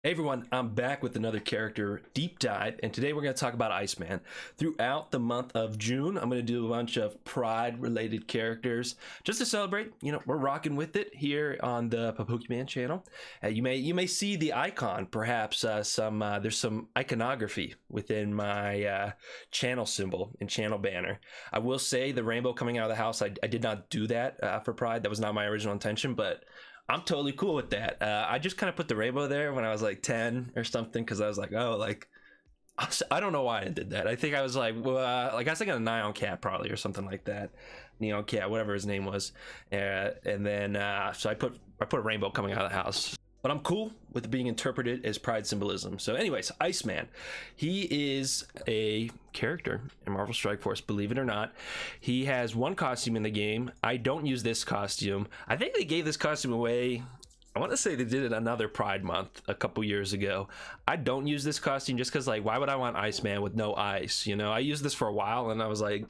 Hey everyone, I'm back with another character deep dive, and today we're going to talk about Iceman. Throughout the month of June, I'm going to do a bunch of Pride related characters just to celebrate. We're rocking with it here on the Pokemon channel. You may see the icon, perhaps there's some iconography within my channel symbol and channel banner. I will say the rainbow coming out of the house, I did not do that for Pride. That was not my original intention, but I'm totally cool with that. I just kind of put the rainbow there when I was like 10 or something, because I was like, oh, like, I don't know why I did that. I think I was like, well, like I was thinking a Neon Cat probably or something like that. Neon Cat, whatever his name was. And then so I put a rainbow coming out of the house. But I'm cool with it being interpreted as Pride symbolism. So anyways, Iceman. He is a character in Marvel Strike Force, believe it or not. He has one costume in the game. I don't use this costume. I think they gave this costume away. I want to say they did it another Pride month a couple years ago. I don't use this costume just because, like, why would I want Iceman with no ice? I used this for a while and I was like,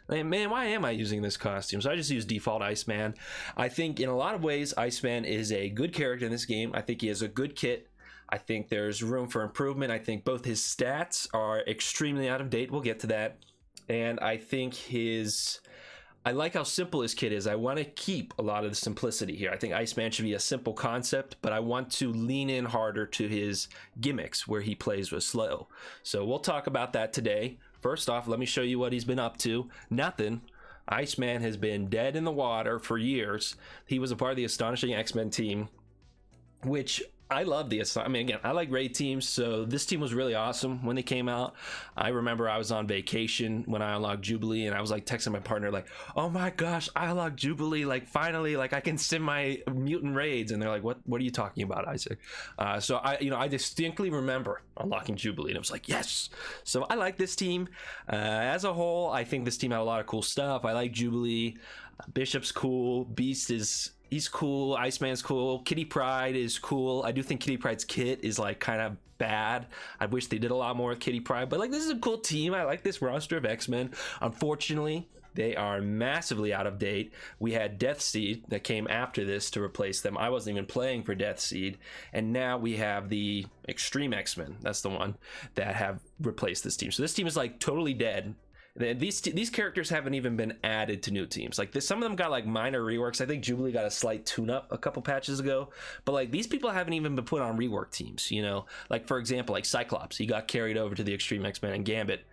man, why am I using this costume? So I just use default Iceman. I think in a lot of ways, Iceman is a good character in this game. I think he has a good kit. I think there's room for improvement. I think both his stats are extremely out of date. We'll get to that. And I think I like how simple his kit is. I want to keep a lot of the simplicity here. I think Iceman should be a simple concept, but I want to lean in harder to his gimmicks where he plays with slow. So we'll talk about that today. First off, let me show you what he's been up to. Nothing. Iceman has been dead in the water for years. He was a part of the Astonishing X-Men team, which I love. Again, I like raid teams, so this team was really awesome when they came out. I remember I was on vacation when I unlocked Jubilee, and I was like texting my partner like, oh my gosh, I unlocked Jubilee, like finally, like I can sim my mutant raids. And they're like, what are you talking about, Isaac? So I distinctly remember unlocking Jubilee, and it was like, yes. So I like this team. As a whole, I think this team had a lot of cool stuff. I like Jubilee. Bishop's cool. Beast he's cool. Iceman's cool. Kitty Pryde is cool. I do think Kitty Pryde's kit is like kind of bad. I wish they did a lot more with Kitty Pryde, but like this is a cool team. I like this roster of X-Men. Unfortunately, they are massively out of date. We had Death Seed that came after this to replace them. I wasn't even playing for Death Seed, and now we have the Extreme X-Men. That's the one that have replaced this team. So this team is like totally dead. These characters haven't even been added to new teams. Like some of them got like minor reworks. I think Jubilee got a slight tune-up a couple patches ago, but like these people haven't even been put on rework teams. Like for example, like Cyclops, he got carried over to the Extreme X-Men, and Gambit.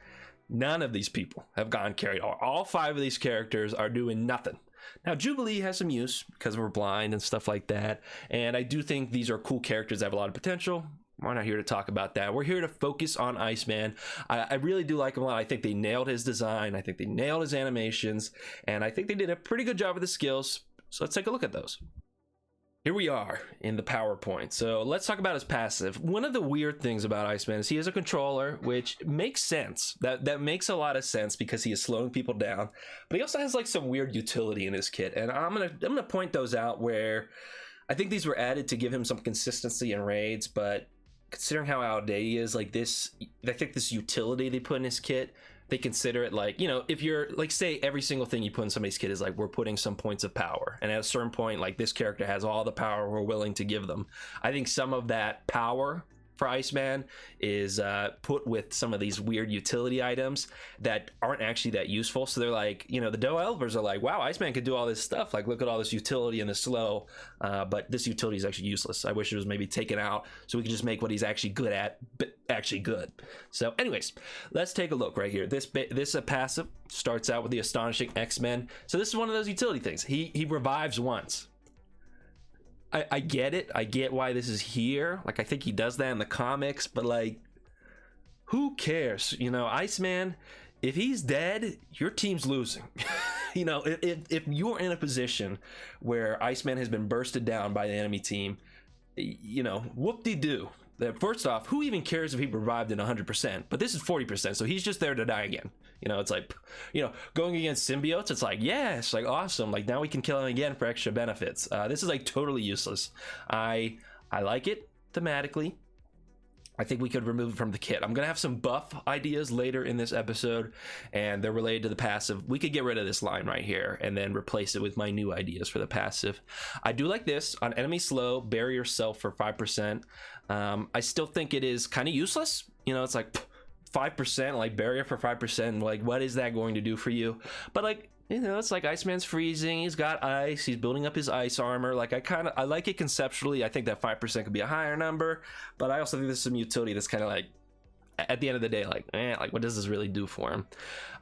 None of these people have gotten carried. All 5 of these characters are doing nothing. Now Jubilee has some use because we're blind and stuff like that, and I do think these are cool characters that have a lot of potential. We're not here to talk about that. We're here to focus on Iceman. I really do like him a lot. I think they nailed his design. I think they nailed his animations. And I think they did a pretty good job with the skills. So let's take a look at those. Here we are in the PowerPoint. So let's talk about his passive. One of the weird things about Iceman is he has a controller, which makes sense. That makes a lot of sense because he is slowing people down. But he also has like some weird utility in his kit. And I'm gonna point those out where I think these were added to give him some consistency in raids, but considering how outdated he is, like this, I think this utility they put in his kit, they consider it like, if you're like, say every single thing you put in somebody's kit is like, we're putting some points of power. And at a certain point, like this character has all the power we're willing to give them. I think some of that power for Iceman is put with some of these weird utility items that aren't actually that useful. So they're like, the developers are like, wow, Iceman could do all this stuff. Like, look at all this utility in the slow, but this utility is actually useless. I wish it was maybe taken out so we could just make what he's actually good at, but actually good. So anyways, let's take a look right here. This passive starts out with the Astonishing X-Men. So this is one of those utility things. He revives once. I get it. I get why this is here. Like, I think he does that in the comics, but like, who cares? Iceman, if he's dead, your team's losing. If you're in a position where Iceman has been bursted down by the enemy team, whoop-de-doo. First off, who even cares if he revived in 100%? But this is 40%, so he's just there to die again. It's like, going against symbiotes, it's like, yes, like awesome. Like now we can kill him again for extra benefits. This is like totally useless. I like it thematically. I think we could remove it from the kit. I'm gonna have some buff ideas later in this episode, and they're related to the passive. We could get rid of this line right here and then replace it with my new ideas for the passive. I do like this on enemy slow, bury yourself for 5%. I still think it is kind of useless. You know, it's like 5%, like barrier for 5%. Like, what is that going to do for you? But like, you know, it's like Iceman's freezing, he's got ice, he's building up his ice armor. Like, I like it conceptually. I think that 5% could be a higher number, but I also think there's some utility that's kind of like, at the end of the day, like what does this really do for him?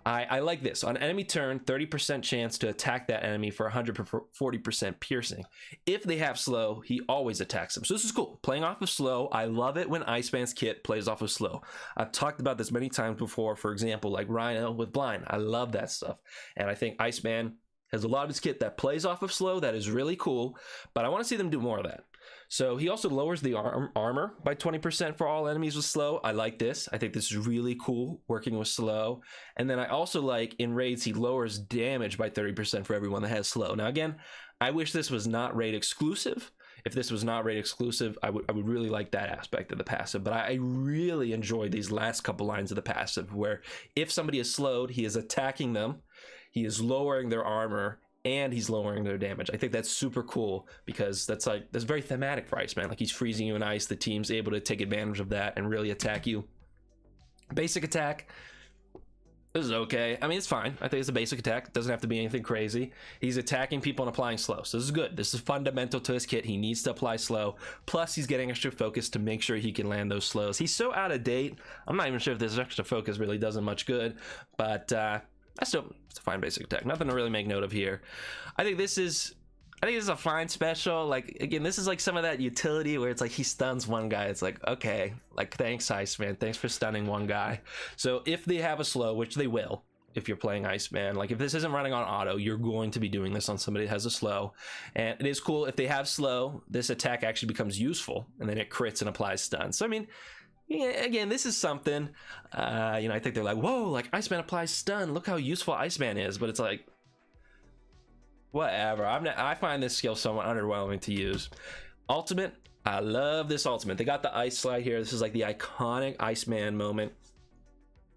I like this. On enemy turn, 30% chance to attack that enemy for 140% piercing. If they have slow, he always attacks them. So this is cool. Playing off of slow, I love it when Iceman's kit plays off of slow. I've talked about this many times before. For example, like Rhino with blind. I love that stuff. And I think Iceman has a lot of his kit that plays off of slow. That is really cool, but I want to see them do more of that. So he also lowers the armor by 20% for all enemies with slow. I like this. I think this is really cool working with slow. And then I also like in raids, he lowers damage by 30% for everyone that has slow. Now again, I wish this was not raid exclusive. If this was not raid exclusive, I would really like that aspect of the passive. But I really enjoy these last couple lines of the passive where if somebody is slowed, he is attacking them, he is lowering their armor, and he's lowering their damage. I think that's super cool because that's very thematic for Iceman. Like, he's freezing you in ice, the team's able to take advantage of that and really attack you. Basic attack, this is okay. I mean, it's fine. I think it's a basic attack. It doesn't have to be anything crazy. He's attacking people and applying slow, so this is good. This is fundamental to his kit. He needs to apply slow. Plus, he's getting extra focus to make sure he can land those slows. He's so out of date. I'm not even sure if this extra focus really does him much good, but it's a fine basic attack. Nothing to really make note of here. I think this is a fine special. Like, again, this is like some of that utility where it's like he stuns one guy. It's like, okay, like, thanks, Iceman. Thanks for stunning one guy. So if they have a slow, which they will, if you're playing Iceman, like if this isn't running on auto, you're going to be doing this on somebody that has a slow. And it is cool if they have slow, this attack actually becomes useful, and then it crits and applies stun. So I mean, yeah, again, this is something, you know, I think they're like, whoa, like Iceman applies stun. Look how useful Iceman is. But it's like, whatever. I find this skill somewhat underwhelming to use. Ultimate, I love this ultimate. They got the ice slide here. This is like the iconic Iceman moment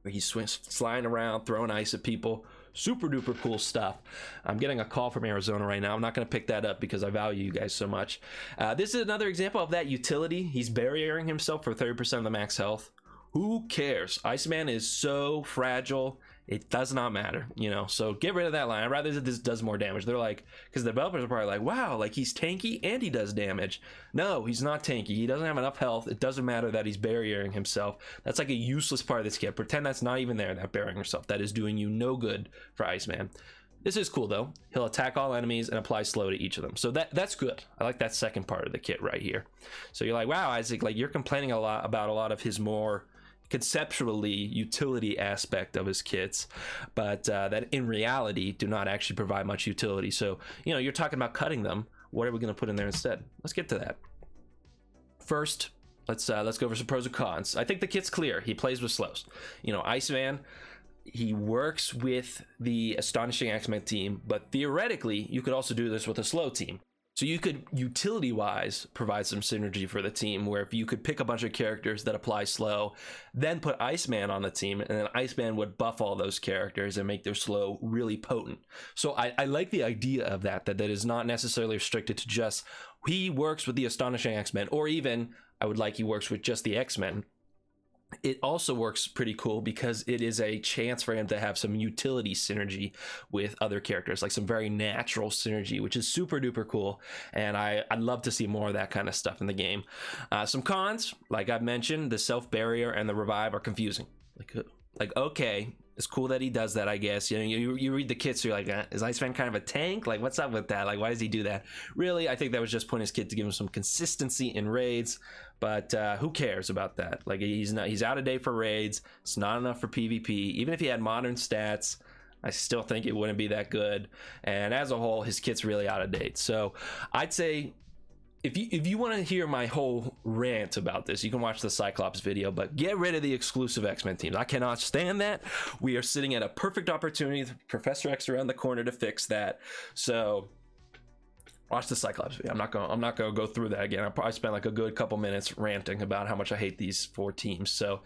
where he's sliding around, throwing ice at people. Super duper cool stuff. I'm getting a call from Arizona right now. I'm not going to pick that up because I value you guys so much. This is another example of that utility. He's barriering himself for 30% of the max health. Who cares? Iceman is so fragile. It does not matter, you know, so get rid of that line. I'd rather that this does more damage. They're like, because the developers are probably like, wow, like he's tanky and he does damage. No, he's not tanky. He doesn't have enough health. It doesn't matter that he's barriering himself. That's like a useless part of this kit. Pretend that's not even there, that barriering himself. That is doing you no good for Iceman. This is cool though. He'll attack all enemies and apply slow to each of them. So that's good. I like that second part of the kit right here. So you're like, wow, Isaac, like you're complaining a lot about a lot of his more conceptually utility aspect of his kits, but that in reality do not actually provide much utility. So, you know, you're talking about cutting them. What are we going to put in there instead? Let's get to that. First, let's go over some pros and cons. I think the kit's clear. He plays with slows. You know, Iceman, he works with the Astonishing X-Men team, but theoretically, you could also do this with a slow team. So you could, utility-wise, provide some synergy for the team, where if you could pick a bunch of characters that apply slow, then put Iceman on the team, and then Iceman would buff all those characters and make their slow really potent. So I like the idea of that is not necessarily restricted to just, he works with the Astonishing X-Men, or even, I would like he works with just the X-Men. It also works pretty cool because it is a chance for him to have some utility synergy with other characters, like some very natural synergy, which is super duper cool. And I'd love to see more of that kind of stuff in the game. Some cons, like I've mentioned, the self barrier and the revive are confusing. Like okay, it's cool that he does that, I guess. You know, you read the kits, you're like, is Iceman kind of a tank? Like, what's up with that? Like, why does he do that? Really, I think that was just putting his kit to give him some consistency in raids. But who cares about that? Like, he's out of date for raids. It's not enough for PvP. Even if he had modern stats, I still think it wouldn't be that good. And as a whole, his kit's really out of date. So I'd say, if you want to hear my whole rant about this, you can watch the Cyclops video, but get rid of the exclusive X-Men teams. I cannot stand that. We are sitting at a perfect opportunity with Professor X around the corner to fix that. So Watch the Cyclops video. I'm not gonna go through that again. I probably spent like a good couple minutes ranting about how much I hate these 4 teams. So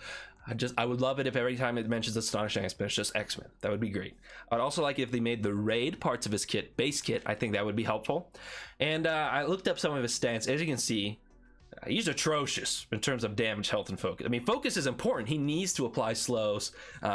I would love it if every time it mentions Astonishing Iceman, it's just X-Men. That would be great. I'd also like if they made the raid parts of his kit base kit. I think that would be helpful. And I looked up some of his stats. As you can see, he's atrocious in terms of damage, health, and focus. I mean, focus is important. He needs to apply slows.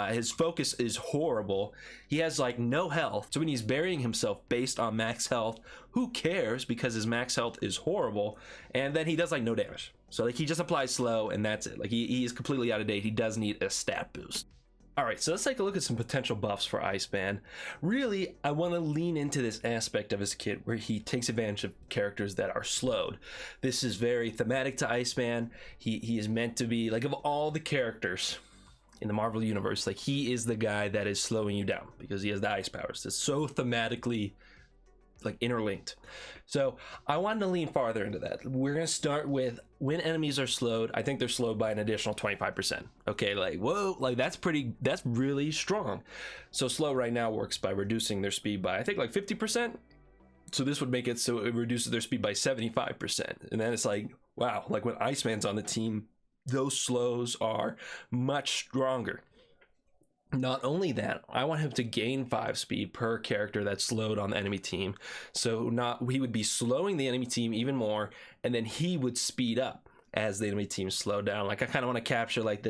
His focus is horrible. He has like no health. So when he's burying himself based on max health, who cares, because his max health is horrible. And then he does like no damage. So like he just applies slow and that's it. Like he is completely out of date. He does need a stat boost. All right, so let's take a look at some potential buffs for Iceman. Really, I want to lean into this aspect of his kit where he takes advantage of characters that are slowed. This is very thematic to Iceman. He is meant to be, like, of all the characters in the Marvel Universe, like, he is the guy that is slowing you down because he has the ice powers. It's so thematically, like, interlinked. So I wanted to lean farther into that. We're going to start with when enemies are slowed. I think they're slowed by an additional 25%. Okay, like, whoa, like that's really strong. So slow right now works by reducing their speed by, I think, like 50%. So this would make it so it reduces their speed by 75%. And then it's like, wow, like when Iceman's on the team, those slows are much stronger. Not only that, I want him to gain 5 speed per character that's slowed on the enemy team. So he would be slowing the enemy team even more, and then he would speed up as the enemy team slowed down. Like I kind of want to capture like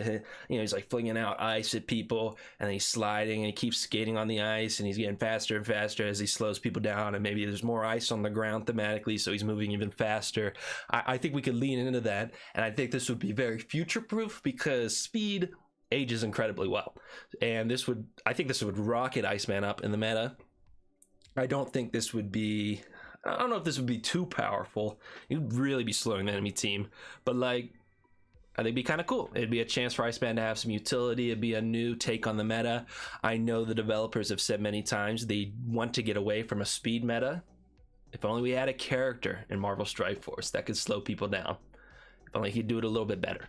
he's like flinging out ice at people, and then he's sliding and he keeps skating on the ice, and he's getting faster and faster as he slows people down, and maybe there's more ice on the ground thematically, so he's moving even faster. I think we could lean into that, and I think this would be very future proof because speed ages incredibly well, and I think this would rocket Iceman up in the meta. I don't know if this would be too powerful. You'd really be slowing the enemy team, but like I think it'd be kind of cool. It'd be a chance for Iceman to have some utility. It'd be a new take on the meta. I know the developers have said many times they want to get away from a speed meta. If only we had a character in Marvel Strike Force that could slow people down. If only he'd do it a little bit better.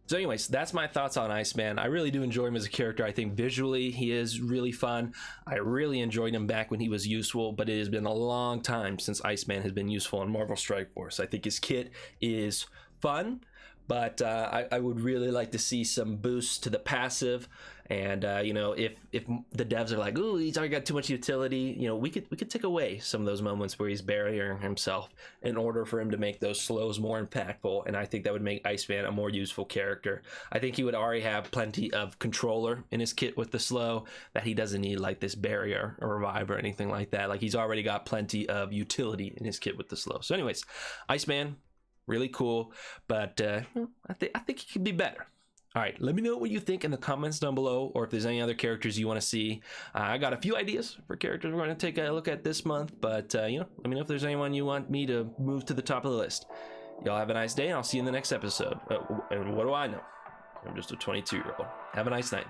So anyways, that's my thoughts on Iceman. I really do enjoy him as a character. I think visually he is really fun. I really enjoyed him back when he was useful, but it has been a long time since Iceman has been useful in Marvel Strike Force. I think his kit is fun, but I would really like to see some boosts to the passive. And if the devs are like, ooh, he's already got too much utility, we could take away some of those moments where he's burying himself in order for him to make those slows more impactful. And I think that would make Iceman a more useful character. I think he would already have plenty of controller in his kit with the slow, that he doesn't need like this barrier or revive or anything like that. Like he's already got plenty of utility in his kit with the slow. So anyways, Iceman, really cool, but I think he could be better. All right, let me know what you think in the comments down below, or if there's any other characters you want to see. I got a few ideas for characters we're going to take a look at this month, but let me know if there's anyone you want me to move to the top of the list. Y'all have a nice day, and I'll see you in the next episode. And what do I know? I'm just a 22-year-old. Have a nice night.